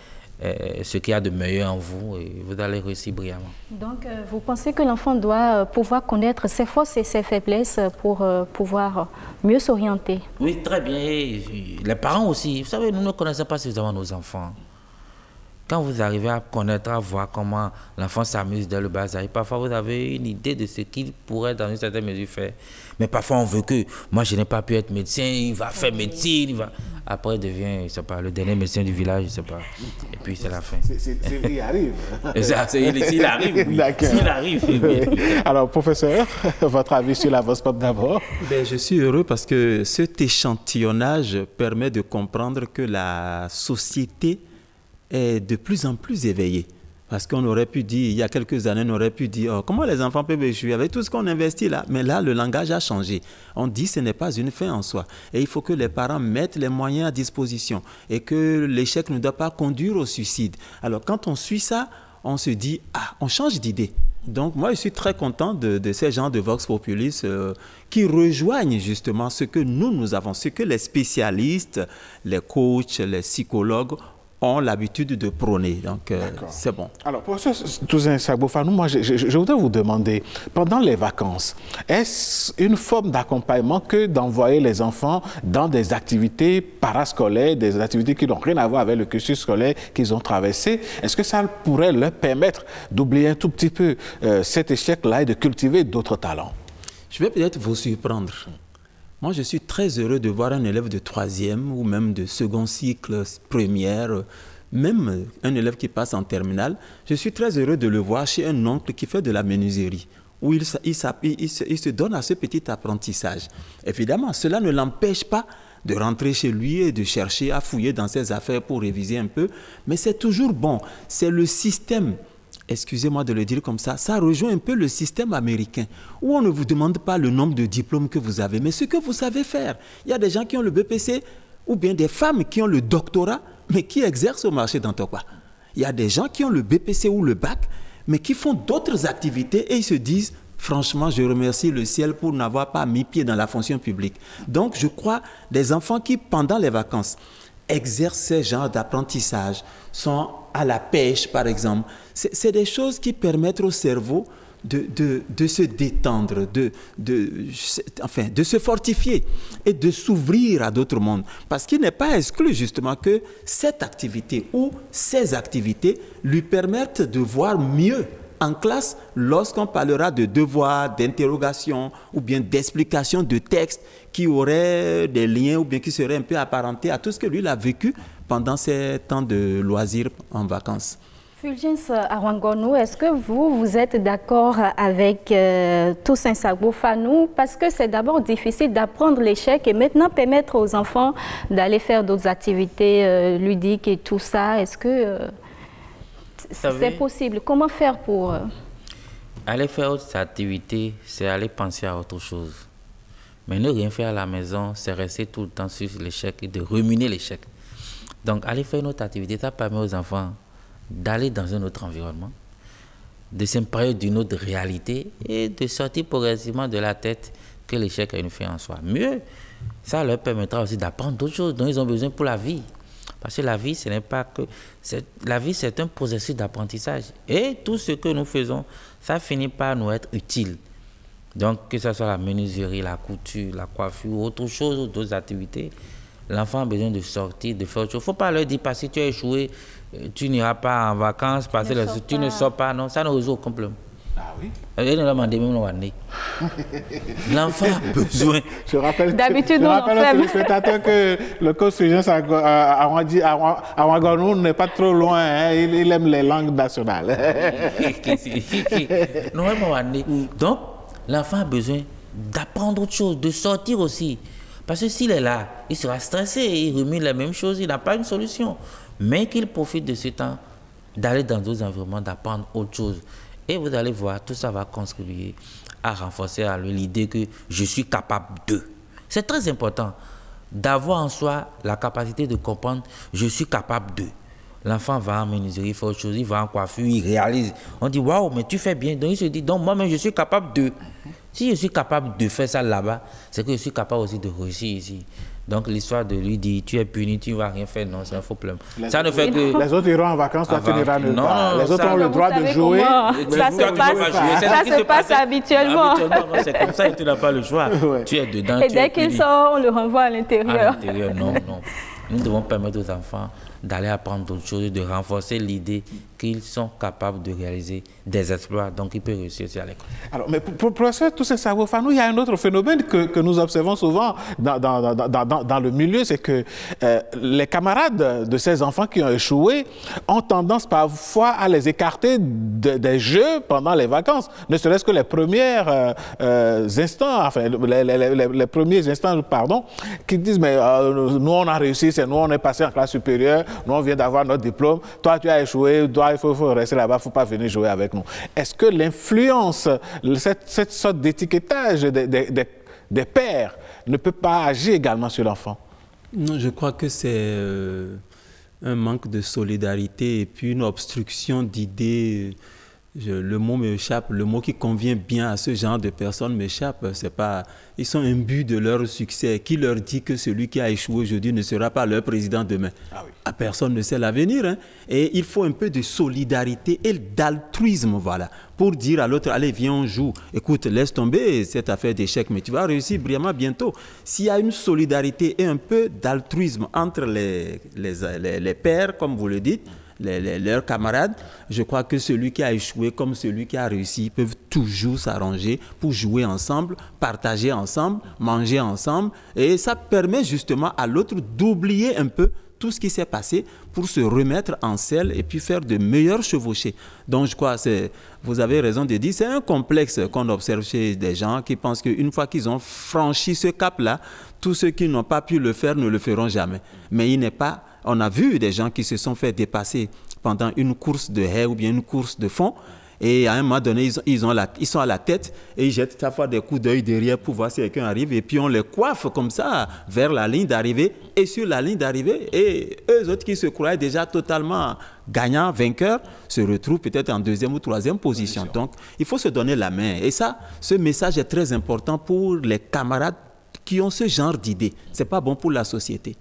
ce qu'il y a de meilleur en vous et vous allez réussir brillamment. Donc, vous pensez que l'enfant doit pouvoir connaître ses forces et ses faiblesses pour pouvoir mieux s'orienter? Oui, très bien. Les parents aussi. Vous savez, nous ne connaissons pas suffisamment nos enfants. Quand vous arrivez à connaître, à voir comment l'enfant s'amuse dès le bas âge, parfois vous avez une idée de ce qu'il pourrait dans une certaine mesure faire. Mais parfois on veut que, moi je n'ai pas pu être médecin, il va faire médecine, il va... Après il devient, je sais pas, le dernier médecin du village, je sais pas. Et puis c'est la fin. Il arrive. S'il arrive, oui. S'il arrive, oui. Alors professeur, votre avis sur la Vox Pop d'abord? Je suis heureux parce que cet échantillonnage permet de comprendre que la société est de plus en plus éveillé. Parce qu'on aurait pu dire, il y a quelques années, on aurait pu dire, oh, comment les enfants peuvent échouer avec tout ce qu'on investit là? Mais là, le langage a changé. On dit que ce n'est pas une fin en soi. Et il faut que les parents mettent les moyens à disposition et que l'échec ne doit pas conduire au suicide. Alors, quand on suit ça, on se dit, ah, on change d'idée. Donc, moi, je suis très content de ces gens de Vox Populis qui rejoignent justement ce que nous avons, ce que les spécialistes, les coachs, les psychologues ont l'habitude de prôner. Donc, c'est bon. Alors, professeur Touzin Sagbofanou, moi, je voudrais vous demander, pendant les vacances, est-ce une forme d'accompagnement que d'envoyer les enfants dans des activités parascolaires, des activités qui n'ont rien à voir avec le cursus scolaire qu'ils ont traversé? Est-ce que ça pourrait leur permettre d'oublier un tout petit peu cet échec-là et de cultiver d'autres talents? Je vais peut-être vous surprendre. Moi, je suis très heureux de voir un élève de 3e ou même de second cycle, première, même un élève qui passe en terminale. Je suis très heureux de le voir chez un oncle qui fait de la menuiserie, où il se donne à ce petit apprentissage. Évidemment, cela ne l'empêche pas de rentrer chez lui et de chercher à fouiller dans ses affaires pour réviser un peu, mais c'est toujours bon. C'est le système. Excusez-moi de le dire comme ça rejoint un peu le système américain, où on ne vous demande pas le nombre de diplômes que vous avez, mais ce que vous savez faire. Il y a des gens qui ont le BPC, ou bien des femmes qui ont le doctorat, mais qui exercent au marché d'Antokwa. Il y a des gens qui ont le BPC ou le bac, mais qui font d'autres activités et ils se disent, franchement, je remercie le ciel pour n'avoir pas mis pied dans la fonction publique. Donc, je crois, des enfants qui, pendant les vacances, exercent ces genres d'apprentissage, sont à la pêche, par exemple. C'est des choses qui permettent au cerveau de se détendre, de se fortifier et de s'ouvrir à d'autres mondes. Parce qu'il n'est pas exclu, justement, que cette activité ou ces activités lui permettent de voir mieux en classe lorsqu'on parlera de devoirs, d'interrogations ou bien d'explications de textes qui auraient des liens ou bien qui seraient un peu apparentés à tout ce que lui a vécu pendant ces temps de loisirs en vacances. Fulgence Arwangono, est-ce que vous êtes d'accord avec Toussaint Sagbo Fanou? Parce que c'est d'abord difficile d'apprendre l'échec et maintenant permettre aux enfants d'aller faire d'autres activités ludiques et tout ça. Est-ce que c'est possible? Comment faire pour... Aller faire autre activité, c'est aller penser à autre chose. Mais ne rien faire à la maison, c'est rester tout le temps sur l'échec et de ruminer l'échec. Donc aller faire une autre activité, ça permet aux enfants d'aller dans un autre environnement, de s'imprégner d'une autre réalité et de sortir progressivement de la tête que l'échec a une fin en soi. Mieux, ça leur permettra aussi d'apprendre d'autres choses dont ils ont besoin pour la vie. Parce que la vie, ce n'est pas que... La vie, c'est un processus d'apprentissage. Et tout ce que nous faisons, ça finit par nous être utile. Donc, que ce soit la menuiserie, la couture, la coiffure, autre chose, ou d'autres activités, l'enfant a besoin de sortir, de faire autre chose. Il ne faut pas leur dire, parce que tu as échoué, tu n'iras pas en vacances, parce que tu ne sors pas. Non, ça ne résout aucun problème. Ah oui? L'enfant a besoin. Je rappelle d'habitude, aux téléspectateurs que le coach Fulgence Arwangono n'est pas trop loin. Hein, il aime les langues nationales. Donc, l'enfant a besoin d'apprendre autre chose, de sortir aussi. Parce que s'il est là, il sera stressé, il remue les mêmes choses, il n'a pas une solution. Mais qu'il profite de ce temps d'aller dans d'autres environnements, d'apprendre autre chose. Et vous allez voir, tout ça va contribuer à renforcer à lui l'idée que je suis capable de. C'est très important d'avoir en soi la capacité de comprendre je suis capable de. L'enfant va en menuiserie, il fait autre chose, il va en coiffure, il réalise. On dit waouh, mais tu fais bien. Donc il se dit, donc moi-même je suis capable de. Si je suis capable de faire ça là-bas, c'est que je suis capable aussi de réussir ici. Donc l'histoire de lui dire tu es puni, tu ne vas rien faire, non, c'est un faux problème. Ça ne fait que... Les autres iront en vacances, toi tu n'iras nulle part. Les autres ont le droit de jouer. Ça se passe habituellement. C'est comme ça et tu n'as pas le choix. Tu es dedans. Et dès qu'il sort, on le renvoie à l'intérieur. À l'intérieur, non, non. Nous devons permettre aux enfants d'aller apprendre d'autres choses, de renforcer l'idée qu'ils sont capables de réaliser des exploits, donc ils peuvent réussir aussi à l'école. Alors, mais pour professeur Toussaint Sagbo Fanou, il y a un autre phénomène que nous observons souvent dans le milieu, c'est que les camarades de ces enfants qui ont échoué ont tendance parfois à les écarter des jeux pendant les vacances, ne serait-ce que les premiers instants, enfin les premiers instants, pardon, qui disent mais nous on a réussi, c'est nous on est passé en classe supérieure, nous on vient d'avoir notre diplôme, toi tu as échoué, toi il faut rester là-bas, il ne faut pas venir jouer avec nous. Est-ce que l'influence, cette sorte d'étiquetage des pères ne peut pas agir également sur l'enfant? Non, je crois que c'est un manque de solidarité et puis une obstruction d'idées. Le mot m'échappe, le mot qui convient bien à ce genre de personnes m'échappe. C'est pas, ils sont imbus de leur succès. Qui leur dit que celui qui a échoué aujourd'hui ne sera pas leur président demain? Ah oui. Personne ne sait l'avenir. Hein? Et il faut un peu de solidarité et d'altruisme, voilà, pour dire à l'autre, allez, viens, on joue. Écoute, laisse tomber cette affaire d'échec, mais tu vas réussir brillamment bientôt. S'il y a une solidarité et un peu d'altruisme entre les pères, comme vous le dites, leurs camarades, je crois que celui qui a échoué comme celui qui a réussi peuvent toujours s'arranger pour jouer ensemble, partager ensemble, manger ensemble. Et ça permet justement à l'autre d'oublier un peu tout ce qui s'est passé pour se remettre en selle et puis faire de meilleurs chevauchés. Donc je crois, vous avez raison de dire, c'est un complexe qu'on observe chez des gens qui pensent qu'une fois qu'ils ont franchi ce cap-là, tous ceux qui n'ont pas pu le faire ne le feront jamais. Mais il n'est pas... On a vu des gens qui se sont fait dépasser pendant une course de haies ou bien une course de fond. Et à un moment donné, ils sont à la tête et ils jettent parfois des coups d'œil derrière pour voir si quelqu'un arrive. Et puis on les coiffe comme ça vers la ligne d'arrivée et sur la ligne d'arrivée. Et eux autres qui se croyaient déjà totalement gagnants, vainqueurs, se retrouvent peut-être en deuxième ou troisième position. Donc il faut se donner la main. Et ça, ce message est très important pour les camarades qui ont ce genre d'idées. Ce n'est pas bon pour la société.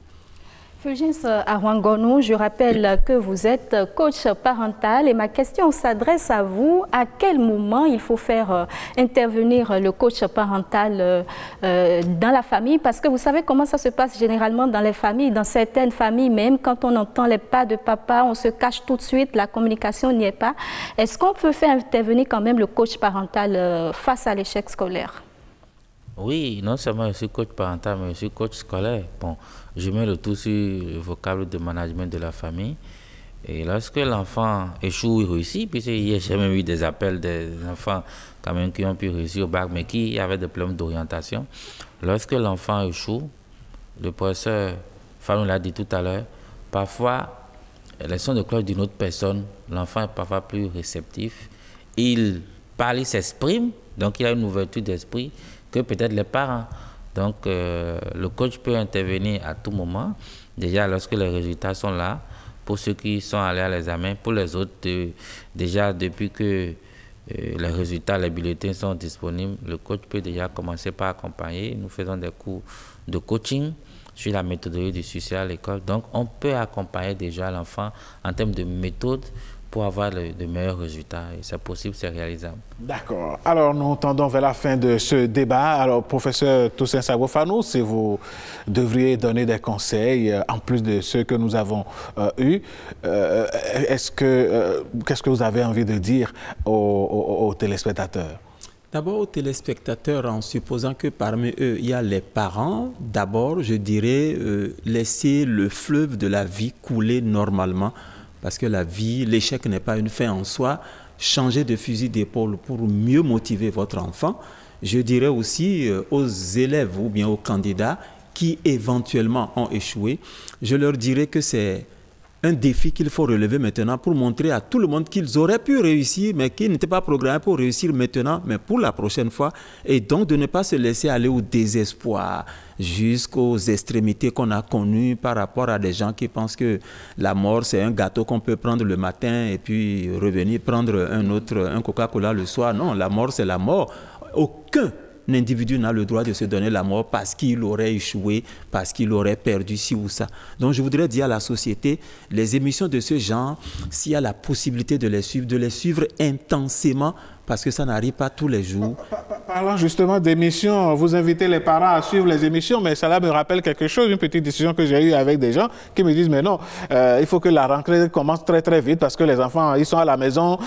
Fulgence Arwangono, je rappelle que vous êtes coach parental et ma question s'adresse à vous. À quel moment il faut faire intervenir le coach parental dans la famille? Parce que vous savez comment ça se passe généralement dans les familles, dans certaines familles même, quand on entend les pas de papa, on se cache tout de suite, la communication n'y est pas. Est-ce qu'on peut faire intervenir quand même le coach parental face à l'échec scolaire? Oui, non seulement je suis coach parental, mais je suis coach scolaire. Bon, je mets le tout sur le vocable de management de la famille. Et lorsque l'enfant échoue ou réussit, puisque j'ai même eu des appels des enfants quand même qui ont pu réussir au bac, mais qui avaient des problèmes d'orientation. Lorsque l'enfant échoue, le professeur Fanou l'a dit tout à l'heure, parfois, les sons de cloche d'une autre personne, l'enfant est parfois plus réceptif. Il parle, il s'exprime, donc il a une ouverture d'esprit que peut-être les parents. Donc, le coach peut intervenir à tout moment, déjà lorsque les résultats sont là, pour ceux qui sont allés à l'examen, pour les autres, déjà depuis que les résultats, les bulletins sont disponibles, le coach peut déjà commencer par accompagner. Nous faisons des cours de coaching sur la méthodologie du succès à l'école. Donc, on peut accompagner déjà l'enfant en termes de méthode pour avoir de meilleurs résultats. Et c'est possible, c'est réalisable. D'accord. Alors, nous tendons vers la fin de ce débat. Alors, professeur Toussaint Sabo-Fanou, si vous devriez donner des conseils, en plus de ceux que nous avons eus, qu'est-ce que vous avez envie de dire aux téléspectateurs? D'abord aux téléspectateurs, en supposant que parmi eux, il y a les parents, d'abord, je dirais, laisser le fleuve de la vie couler normalement. Parce que la vie, l'échec n'est pas une fin en soi. Changez de fusil d'épaule pour mieux motiver votre enfant. Je dirais aussi aux élèves ou bien aux candidats qui éventuellement ont échoué, je leur dirais que c'est un défi qu'il faut relever maintenant pour montrer à tout le monde qu'ils auraient pu réussir, mais qu'ils n'étaient pas programmés pour réussir maintenant, mais pour la prochaine fois. Et donc de ne pas se laisser aller au désespoir, jusqu'aux extrémités qu'on a connues par rapport à des gens qui pensent que la mort, c'est un gâteau qu'on peut prendre le matin et puis revenir prendre un Coca-Cola le soir. Non, la mort, c'est la mort. Aucun l'individu n'a le droit de se donner la mort parce qu'il aurait échoué, parce qu'il aurait perdu ci ou ça. Donc je voudrais dire à la société, les émissions de ce genre, s'il y a la possibilité de les suivre intensément, parce que ça n'arrive pas tous les jours. Parlant justement d'émissions, vous invitez les parents à suivre les émissions, mais cela me rappelle quelque chose, une petite discussion que j'ai eue avec des gens qui me disent, mais non, il faut que la rentrée commence très très vite parce que les enfants, ils sont à la maison,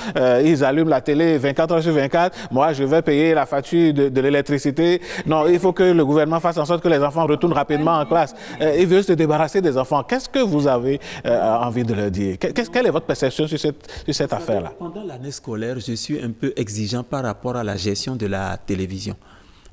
ils allument la télé 24 heures sur 24, moi je vais payer la facture de l'électricité. Non, il faut que le gouvernement fasse en sorte que les enfants retournent rapidement en classe. Ils veulent se débarrasser des enfants. Qu'est-ce que vous avez envie de leur dire? Quelle est votre perception sur cette affaire-là? Pendant l'année scolaire, je suis un peu exigeant par rapport à la gestion de la télévision.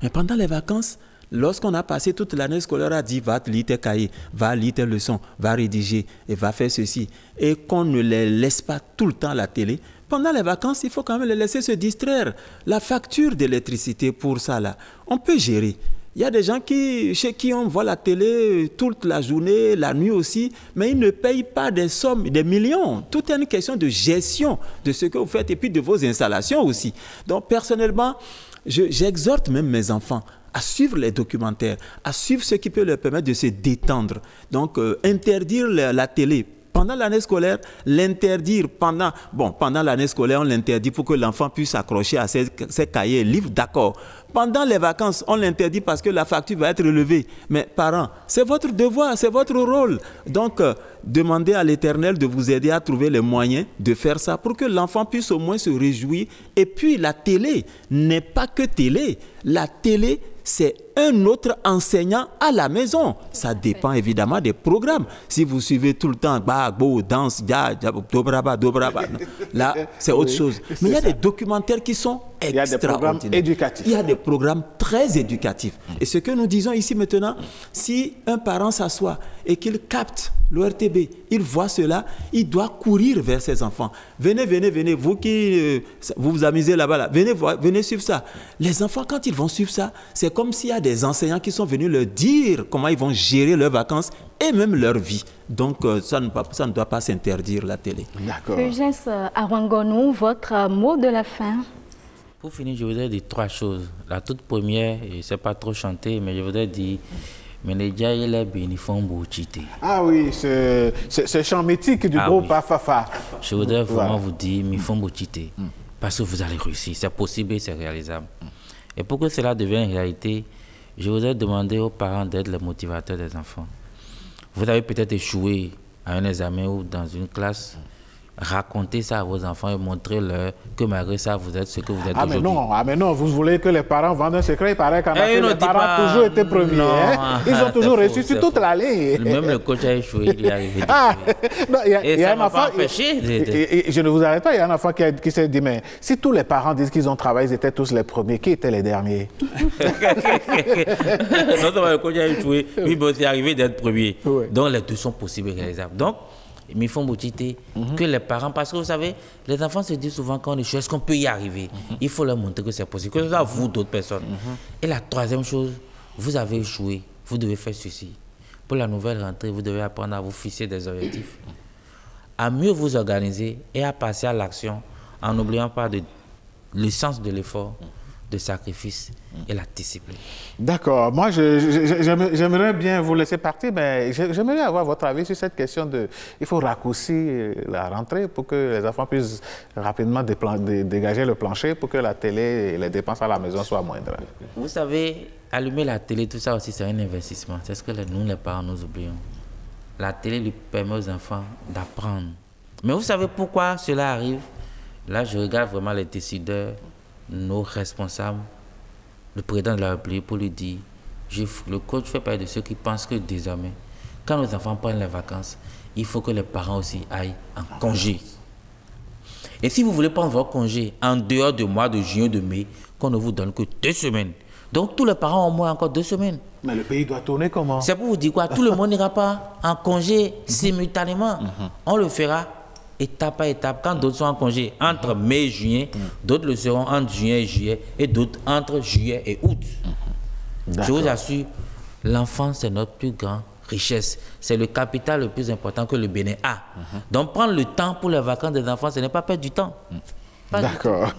Mais pendant les vacances, lorsqu'on a passé toute l'année scolaire à dire va lire tes cahiers, va lire tes leçons, va rédiger et va faire ceci, et qu'on ne les laisse pas tout le temps à la télé, pendant les vacances, il faut quand même les laisser se distraire. La facture d'électricité pour ça, là, on peut gérer. Il y a des gens chez qui on voit la télé toute la journée, la nuit aussi, mais ils ne payent pas des sommes, des millions. Tout est une question de gestion de ce que vous faites et puis de vos installations aussi. Donc personnellement, j'exhorte même mes enfants à suivre les documentaires, à suivre ce qui peut leur permettre de se détendre. Donc interdire la télé pendant l'année scolaire, l'interdire pendant l'année scolaire, on l'interdit pour que l'enfant puisse s'accrocher à ses cahiers et livres, d'accord. Pendant les vacances, on l'interdit parce que la facture va être relevée. Mais parents, c'est votre devoir, c'est votre rôle. Donc, demandez à l'Éternel de vous aider à trouver les moyens de faire ça pour que l'enfant puisse au moins se réjouir. Et puis, la télé n'est pas que télé. La télé, c'est un autre enseignant à la maison. Ça dépend évidemment des programmes. Si vous suivez tout le temps, danse, dobraba, là, c'est autre chose. Mais il y a des documentaires qui sont extraordinaires. Il y a des programmes éducatifs. Il y a des programmes très éducatifs. Et ce que nous disons ici maintenant, si un parent s'assoit et qu'il capte l'ORTB, il voit cela, il doit courir vers ses enfants. Venez, vous qui vous amusez là-bas, venez suivre ça. Les enfants, quand ils vont suivre ça, c'est comme s'il y a des enseignants qui sont venus leur dire comment ils vont gérer leurs vacances et même leur vie. Donc, ça ne doit pas s'interdire, la télé. D'accord. Fulgence Arwangonou, votre mot de la fin? Pour finir, je voudrais dire 3 choses. La toute première, je ne sais pas trop chanter, mais je voudrais dire... Ah oui, c'est chant mythique du groupe Afafa. Je voudrais vraiment vous dire, parce que vous allez réussir, c'est possible et c'est réalisable. Et pour que cela devienne une réalité, je voudrais demander aux parents d'être les motivateurs des enfants. Vous avez peut-être échoué à un examen ou dans une classe, racontez ça à vos enfants et montrez-leur que malgré ça, vous êtes ce que vous êtes aujourd'hui. Mais non, vous voulez que les parents vendent un secret. Il paraît qu'en Afrique, les parents ont toujours été premiers. Non, ils ont toujours réussi sur toute la ligne. Même le coach a échoué, il est arrivé. Il y a un enfant. Je ne vous arrête pas, il y a un enfant qui s'est dit, mais si tous les parents disent qu'ils ont travaillé, ils étaient tous les premiers, qui étaient les derniers? Non seulement le coach a échoué, lui c'est arrivé d'être premier. Oui. Donc les deux sont possibles et réalisables. Donc, il faut motiver que les parents, parce que vous savez, les enfants se disent souvent quand on échoue, est-ce qu'on peut y arriver? Il faut leur montrer que c'est possible, que ce soit vous, d'autres personnes. Et la troisième chose, vous avez échoué, vous devez faire ceci. Pour la nouvelle rentrée, vous devez apprendre à vous fixer des objectifs, à mieux vous organiser et à passer à l'action en n'oubliant pas le sens de l'effort, de sacrifice et la discipline. D'accord. Moi, j'aimerais bien vous laisser partir, mais j'aimerais avoir votre avis sur cette question de... Il faut raccourcir la rentrée pour que les enfants puissent rapidement dégager le plancher pour que la télé et les dépenses à la maison soient moindres. Vous savez, allumer la télé, tout ça aussi, c'est un investissement. C'est ce que nous, les parents, nous oublions. La télé lui permet aux enfants d'apprendre. Mais vous savez pourquoi cela arrive? Là, je regarde vraiment les décideurs, nos responsables, le président de la République, pour lui dire, le coach fait partie de ceux qui pensent que désormais, quand nos enfants prennent les vacances, il faut que les parents aussi aillent en congé. Et si vous voulez prendre votre congé en dehors du mois de juin, de mai, qu'on ne vous donne que 2 semaines. Donc tous les parents ont au moins encore 2 semaines. Mais le pays doit tourner comment? C'est pour vous dire quoi? Tout le monde n'ira pas en congé simultanément. On le fera étape par étape, quand d'autres sont en congé entre mai et juin, d'autres le seront entre juin et juillet, et d'autres entre juillet et août. Je vous assure, l'enfant, c'est notre plus grande richesse. C'est le capital le plus important que le Bénin a. Donc, prendre le temps pour les vacances des enfants, ce n'est pas perdre du temps. D'accord.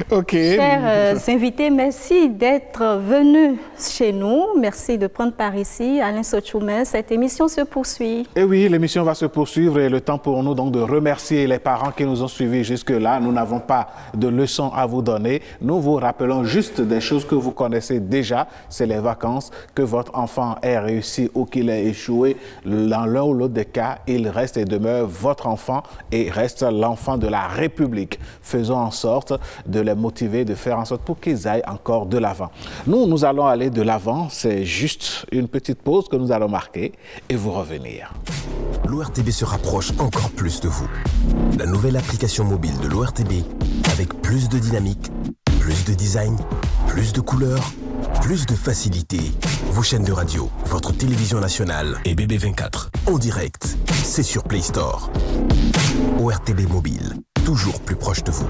OK. Chers invités, merci d'être venus chez nous. Merci de prendre part ici. Alain Sochoumé, cette émission se poursuit. Et oui, l'émission va se poursuivre et le temps pour nous donc de remercier les parents qui nous ont suivis jusque-là. Nous n'avons pas de leçons à vous donner. Nous vous rappelons juste des choses que vous connaissez déjà. C'est les vacances, que votre enfant ait réussi ou qu'il ait échoué. Dans l'un ou l'autre des cas, il reste et demeure votre enfant et reste l'enfant de la République. Faisons en sorte de les motiver, de faire en sorte pour qu'ils aillent encore de l'avant. Nous allons aller de l'avant. C'est juste une petite pause que nous allons marquer et vous revenir. L'ORTB se rapproche encore plus de vous. La nouvelle application mobile de l'ORTB avec plus de dynamique, plus de design, plus de couleurs, plus de facilité. Vos chaînes de radio, votre télévision nationale et BB24 en direct. C'est sur Play Store. ORTB Mobile. Toujours plus proche de vous.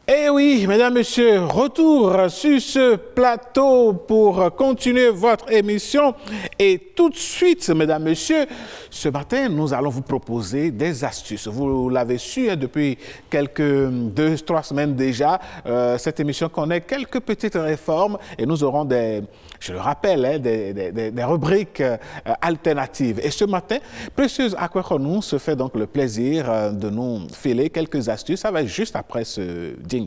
Eh oui, mesdames, messieurs, retour sur ce plateau pour continuer votre émission. Et tout de suite, mesdames, messieurs, ce matin, nous allons vous proposer des astuces. Vous l'avez su depuis quelques 2-3 semaines déjà. Cette émission connaît quelques petites réformes et nous aurons des, je le rappelle, des rubriques alternatives. Et ce matin, Précieuse Akwekonou se fait donc le plaisir de nous filer quelques astuces. Ça va être juste après ce jingle.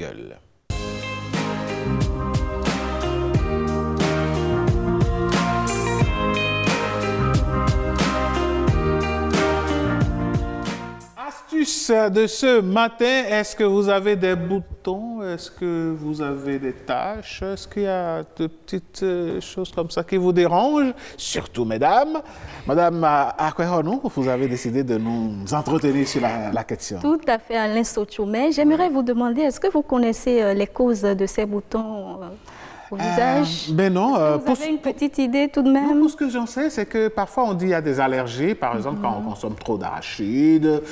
Astuce de ce matin, est-ce que vous avez des boutons? Est-ce que vous avez des taches? Est-ce qu'il y a de petites choses comme ça qui vous dérangent? Surtout, mesdames. Madame Akwekonou, vous avez décidé de nous entretenir sur la question. Tout à fait, Alain Sochoumé. J'aimerais vous demander, est-ce que vous connaissez les causes de ces boutons au visage? Ben non. Vous avez une petite idée tout de même? Non, tout ce que j'en sais, c'est que parfois on dit qu'il y a des allergies, par exemple quand on consomme trop d'arachides,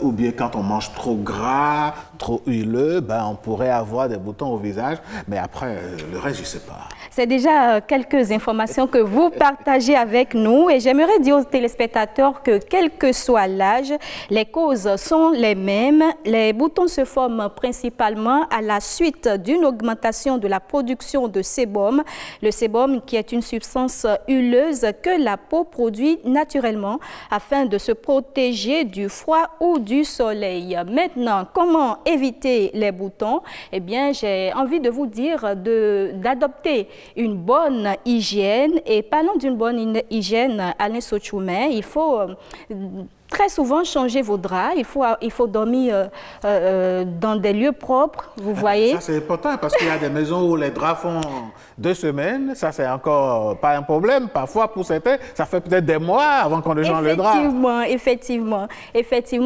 ou bien quand on mange trop gras, trop huileux, ben, on pourrait avoir des boutons au visage, mais après, le reste, je ne sais pas. C'est déjà quelques informations que vous partagez avec nous et j'aimerais dire aux téléspectateurs que quel que soit l'âge, les causes sont les mêmes. Les boutons se forment principalement à la suite d'une augmentation de la production de sébum. Le sébum qui est une substance huileuse que la peau produit naturellement afin de se protéger du froid ou du soleil. Maintenant, comment éviter les boutons? Eh bien, j'ai envie de vous dire d'adopter une bonne hygiène. Et parlons d'une bonne hygiène, Alain Sochoumen, il faut très souvent changer vos draps. Il faut dormir dans des lieux propres, vous voyez. Ça, c'est important parce qu'il y a des maisons où les draps font 2 semaines. Ça, c'est encore pas un problème. Parfois, pour certains, ça fait peut-être des mois avant qu'on ne change le drap. Effectivement.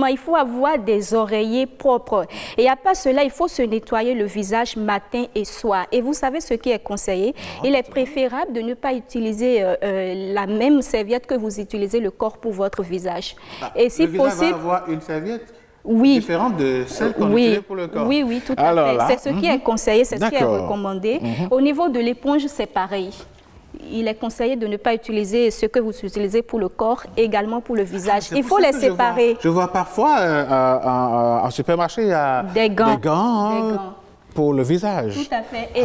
Il faut avoir des oreillers propres. Et à part cela, il faut se nettoyer le visage matin et soir. Et vous savez ce qui est conseillé? Il est préférable de ne pas utiliser la même serviette que vous utilisez le corps pour votre visage. Et si le possible, visage va avoir une serviette oui, différente de celle qu'on utilise pour le corps. Oui, tout à fait. C'est ce qui est conseillé, c'est ce qui est recommandé. Au niveau de l'éponge, c'est pareil. Il est conseillé de ne pas utiliser ce que vous utilisez pour le corps, également pour le visage. Il faut les séparer. Je vois parfois en supermarché, il y a des gants. Des gants. Pour le visage. Tout à fait. Et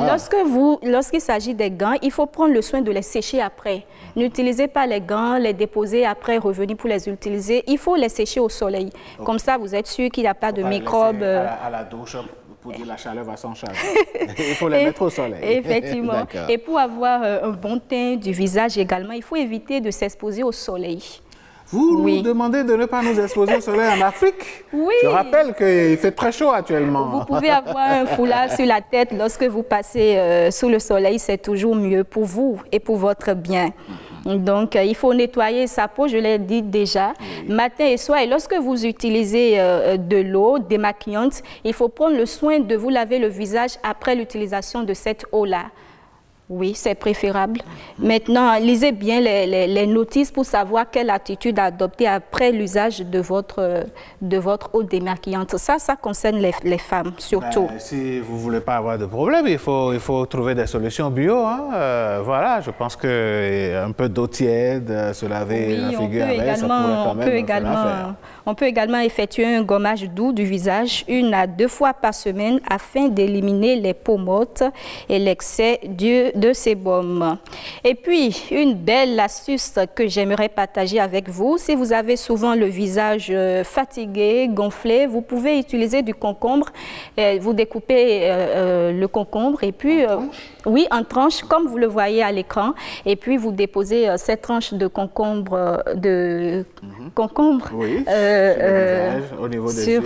lorsqu'il s'agit des gants, il faut prendre le soin de les sécher après. N'utilisez pas les gants, les déposer après, revenir pour les utiliser. Il faut les sécher au soleil. Comme ça, vous êtes sûr qu'il n'y a pas de microbes. À la douche, pour dire la chaleur va s'en charger. Il faut les mettre au soleil. Effectivement. Et pour avoir un bon teint du visage également, il faut éviter de s'exposer au soleil. Vous nous demandez de ne pas nous exposer au soleil en Afrique? Oui. Je rappelle qu'il fait très chaud actuellement. Vous pouvez avoir un foulard sur la tête lorsque vous passez sous le soleil, c'est toujours mieux pour vous et pour votre bien. Donc, il faut nettoyer sa peau, je l'ai dit déjà, matin et soir. Et lorsque vous utilisez de l'eau démaquillante, il faut prendre le soin de vous laver le visage après l'utilisation de cette eau-là. Oui, c'est préférable. Maintenant, lisez bien les notices pour savoir quelle attitude adopter après l'usage de votre eau démaquillante. Ça concerne les femmes surtout. Si vous ne voulez pas avoir de problème, il faut trouver des solutions bio. Voilà, je pense qu'un peu d'eau tiède, se laver la figure avec, ça pourrait quand même faire l'affaire. On peut également effectuer un gommage doux du visage 1 à 2 fois par semaine afin d'éliminer les peaux mortes et l'excès de sébum. Et puis, une belle astuce que j'aimerais partager avec vous. Si vous avez souvent le visage fatigué, gonflé, vous pouvez utiliser du concombre. Vous découpez le concombre et puis, oui, en tranches, comme vous le voyez à l'écran. Et puis, vous déposez cette tranche de concombre, oui. Au niveau des yeux,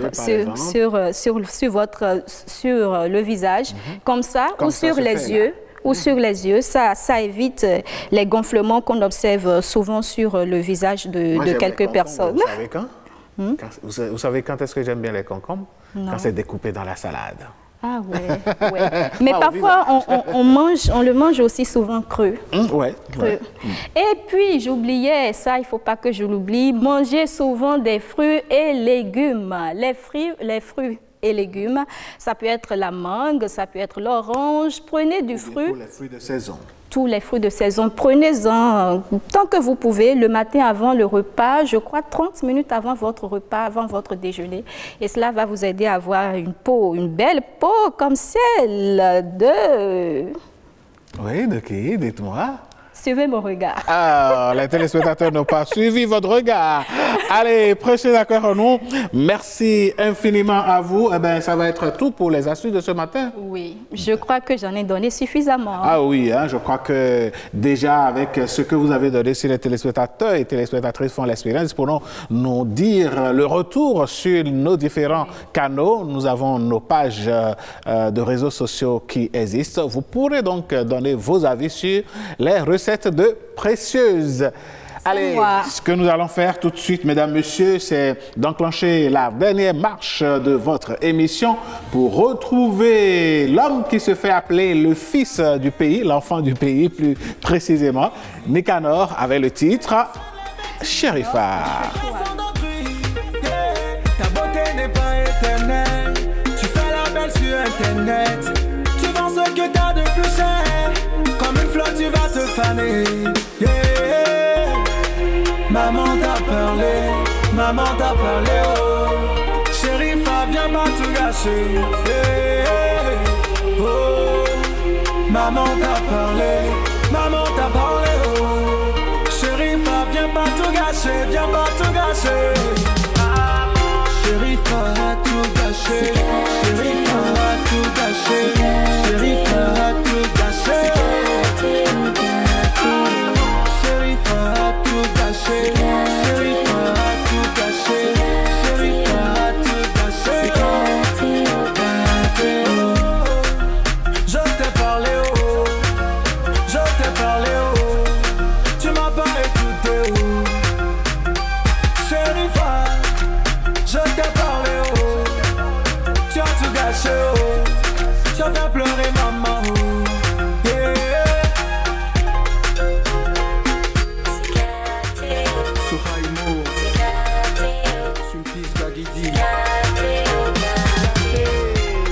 sur le visage, comme ça, ou sur les yeux. Ou sur les yeux, ça évite les gonflements qu'on observe souvent sur le visage de quelques personnes. Vous savez quand? Vous savez quand est-ce que j'aime bien les concombres? Quand c'est découpé dans la salade. Ah ouais. Mais parfois, on le mange aussi souvent cru. Cru. Et puis, j'oubliais, ça, il ne faut pas que je l'oublie, manger souvent des fruits et légumes. Les fruits et légumes, ça peut être la mangue, ça peut être l'orange. Prenez du fruit. Tous les fruits de saison. Tous les fruits de saison, prenez-en tant que vous pouvez, le matin avant le repas, je crois 30 minutes avant votre repas, avant votre déjeuner. Et cela va vous aider à avoir une belle peau comme celle de... Oui, de qui? Dites-moi. Suivez mon regard. Ah, les téléspectateurs n'ont pas suivi votre regard. Allez, prenez d'accord nous. Merci infiniment à vous. Eh bien, ça va être tout pour les astuces de ce matin. Oui, je crois que j'en ai donné suffisamment. Ah oui, je crois que déjà avec ce que vous avez donné, si les téléspectateurs et téléspectatrices font l'expérience, pourront nous dire le retour sur nos différents canaux. Nous avons nos pages de réseaux sociaux qui existent. Vous pourrez donc donner vos avis sur les recettes de précieuses. Allez, ce que nous allons faire tout de suite, mesdames, messieurs, c'est d'enclencher la dernière marche de votre émission pour retrouver l'homme qui se fait appeler le fils du pays, l'enfant du pays plus précisément, Nicanor, avec le titre Sherifa. Ta beauté n'est pas éternelle, tu fais la belle sur Internet, tu vends ce que t'as de plus cher. Comme une fleur, tu vas te faner. Yeah. Maman t'a parlé, oh. Sherifa, viens pas tout gâcher. Yeah. Oh. Maman Maman t'a parlé, oh. Chérifa, viens pas tout gâcher, viens pas tout gâcher. Chérifa a tout gâché, Chérifa a tout gâché, Chérifa a tout gâché. Chérifa a tout gâché, Chérifa a tout gâché, Chérifa a tout gâché. Je t'ai parlé, oh, je t'ai parlé, oh, tu m'as pas écouté, oh. Chérifa, je t'ai parlé, oh, tu as tout gâché, oh, tu as fait pleurer maman, oh, yeah. Sohaimo, Sulpice Baguidi.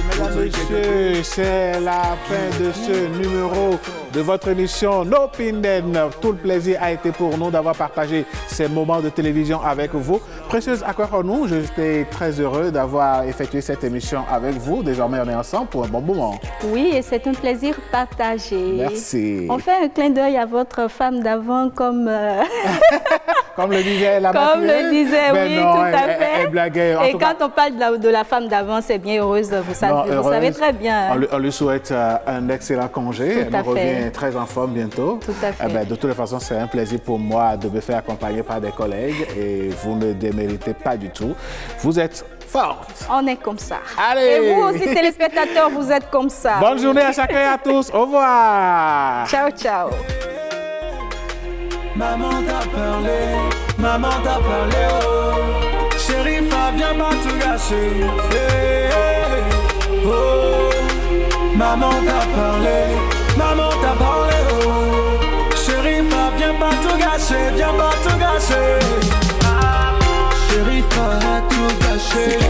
Mesdames et messieurs, c'est la fin de ce numéro de votre émission No Pinden. Tout le plaisir a été pour nous d'avoir partagé ces moments de télévision avec vous. Précieuse Akwakonou, je suis très heureux d'avoir effectué cette émission avec vous. Désormais, on est ensemble pour un bon moment. Oui, et c'est un plaisir partagé. Merci. On fait un clin d'œil à votre femme d'avant comme... Comme le disait la Comme le disait, ben oui, non, tout à fait. Elle blaguait. Et quand on parle de la femme d'avant, c'est bien heureuse, vous savez très bien. On lui souhaite un excellent congé. Elle revient très en forme bientôt. Tout à fait. Eh ben, de toute façon, c'est un plaisir pour moi de me faire accompagner par des collègues et vous ne déméritez pas du tout. Vous êtes forte. On est comme ça. Allez. Et vous aussi, téléspectateurs, vous êtes comme ça. Bonne journée à chacun et à tous. Au revoir. Ciao, ciao. Maman t'a parlé, oh. Chérifa, viens pas tout gâcher, hey, hey, oh. Maman t'a parlé, oh. Chérifa, viens pas tout gâcher, viens pas tout gâcher. Chérifa a tout gâché.